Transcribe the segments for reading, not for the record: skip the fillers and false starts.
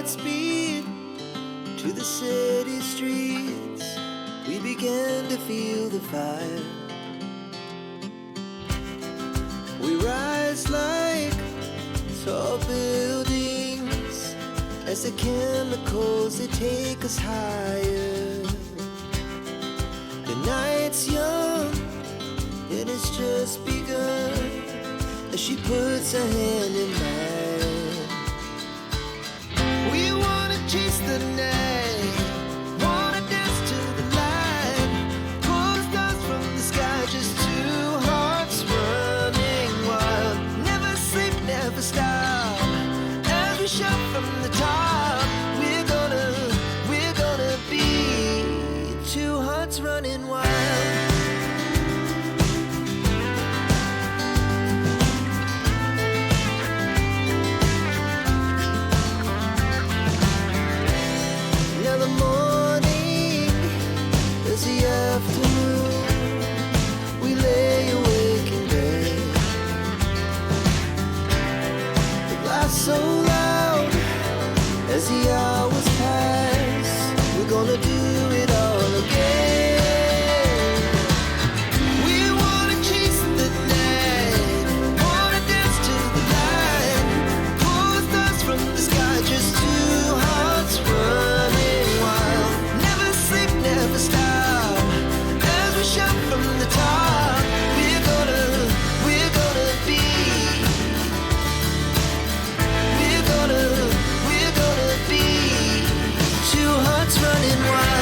Godspeed to the city streets. We began to feel the fire. We rise like tall buildings as the chemicals, they take us higher. The night's young and it's just begun as she puts her hand in mine. We wanna chase the night, wanna dance to the light, pull the stars from the sky, just two hearts running wild. Never sleep, never stop, as we shout from the top. We're gonna be two hearts running wild. Now the morning is the afternoon. We lay awake in bed. The laugh so loud as the hours pass. We're gonna do it all again. We wanna chase the night, wanna dance to the light, pull the stars from the sky, just two hearts running wild. Never sleep, never stop, as we shout from the top. We're gonna be, we're gonna be two hearts running wild.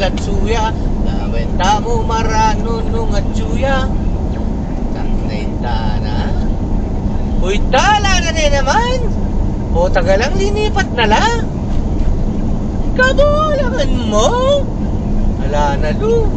at suya. Nabenta mo maranunong at suya. Taklita na. Uy, tala na din naman. O tagalang linipat na la. Kabulangan mo. Ala na lu.